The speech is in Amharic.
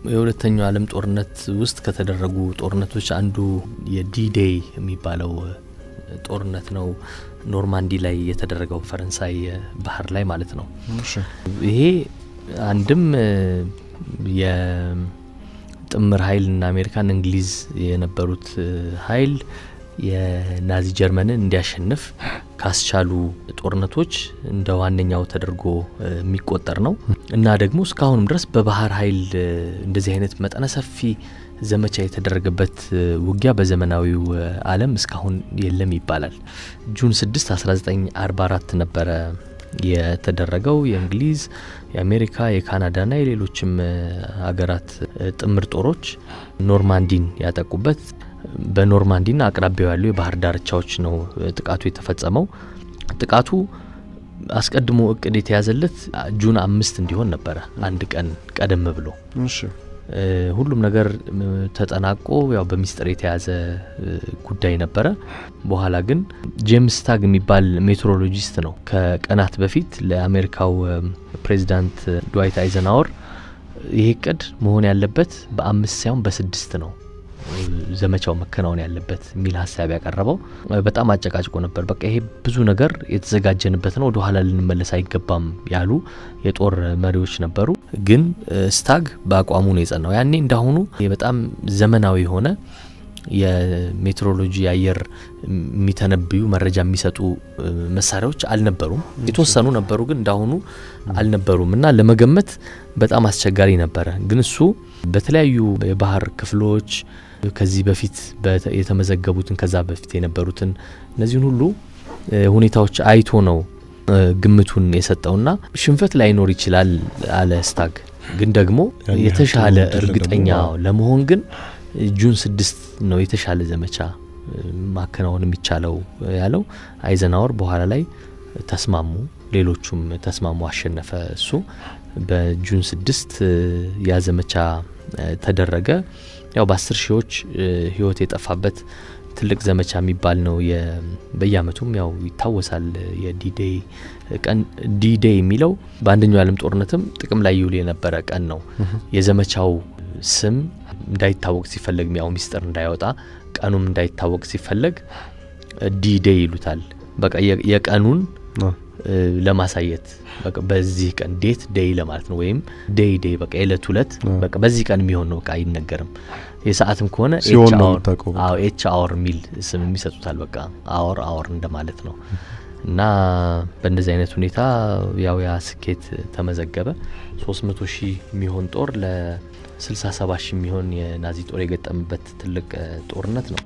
የሁለተኛው ዓለም ጦርነት ውስጥ ከተደረጉ ጦርነቶች አንዱ የዲ-ዴይ የሚባለው ጦርነት ነው። ኖርማንዲ ላይ የተደረገው ፈረንሳይ ባህር ላይ ማለት ነው። ይሄ አንድም የጥምር ኃይልና አሜሪካን እንግሊዝ የነበሩት ኃይል የናዚ ጀርመንን እንዲያሸንፍ ካስቻሉ ጦርነቶች እንደ ዋነኛው ተደርጎ የሚቆጠር ነው እና ደግሞ እስካሁንም ድረስ በባህር ኃይል እንደዚህ አይነት መጠነ ሰፊ ዘመቻ የተደረገበት ውጊያ በዘመናዊው ዓለም እስካሁን የለም ይባላል። ጁን 6 1944 ነበረ የተደረገው። የእንግሊዝ፣ የአሜሪካ፣ የካናዳና የሌሎችም ሀገራት ጥምር ጦሮች ኖርማንዲን ያጠቁበት በኖርማንዲና አቅራቢያው ያሉ የባህር ዳርቻዎች ነው ጥቃቱ የተፈጸመው። ጥቃቱ አስቀድሞ እቅድ የተያዘለት ጁን 5 እንዲሆን ነበረ፣ አንድ ቀን ቀደም ብሎ። ሁሉም ነገር ተጠናቆ ያው በሚስጥር የተያዘ ጉዳይ ነበረ። በኋላ ግን ጄምስ ታግ የሚባል ሜትሮሎጂስት ነው ከቀናት በፊት ለአሜሪካው ፕሬዚዳንት ድዋይት አይዘንሃወር ይሄ እቅድ መሆን ያለበት በ5 ሳይሆን በ6 ነው ዘመቻው መከናወን ያለበት የሚል ሐሳብ ያቀረበው። በጣም አጨቃጭቆ ነበር። በቃ ይሄ ብዙ ነገር የተዘጋጀንበት ነው፣ ወደ ኋላ ልንመለስ አይገባም ያሉ የጦር መሪዎች ነበሩ። ግን ስታግ በአቋሙ ነው የጸናው። ያኔ እንዳሁኑ በጣም ዘመናዊ ሆነ የሜትሮሎጂ አየር የሚተነብዩ መረጃ የሚሰጡ መሳሪያዎች አልነበሩም። የተወሰኑ ነበሩ፣ ግን እንዳሁኑ አልነበሩም እና ለመገመት በጣም አስቸጋሪ ነበረ። ግን እሱ በተለያዩ የባህር ክፍሎች ከዚህ በፊት የተመዘገቡትን ከዛ በፊት የነበሩትን እነዚህን ሁሉ ሁኔታዎች አይቶ ነው ግምቱን የሰጠውና ሽንፈት ላይኖር ይችላል አለ ስታግ። ግን ደግሞ የተሻለ እርግጠኛ ለመሆን ግን ጁን 6 ነው የተሻለ ዘመቻ ማከናወን የሚቻለው ያለው አይዘንሃወር። በኋላ ላይ ተስማሙ፣ ሌሎቹም ተስማሙ፣ አሸነፈ እሱ። በጁን 6 ያ ዘመቻ ተደረገ። ያው በ10 ሺዎች ህይወት የጠፋበት ትልቅ ዘመቻ የሚባል ነው። በየአመቱም ያው ይታወሳል የዲ-ዴይ ቀን። ዲ-ዴይ የሚለው በአንደኛው ዓለም ጦርነትም ጥቅም ላይ ይውል የነበረ ቀን ነው። የዘመቻው ስም እንዳይታወቅ ሲፈለግ ያው ሚስጥር እንዳይወጣ ቀኑም እንዳይታወቅ ሲፈለግ ዲ-ዴይ ይሉታል። በቃ የቀኑን ለማሳየት በቃ በዚህ ቀን ዴት ዴይ ለማለት ነው። ወይም ዴይ ዴይ በቃ የዕለት ሁለት በቃ በዚህ ቀን የሚሆን ነው። በቃ አይነገርም። የሰዓትም ከሆነ ኤች አወር ሚል ስም የሚሰጡታል። በቃ አወር እንደማለት ነው። እና በእንደዚህ አይነት ሁኔታ ያው ያ ስኬት ተመዘገበ። 300,000 የሚሆን ጦር ለ67,000 የሚሆን የናዚ ጦር የገጠመበት ትልቅ ጦርነት ነው።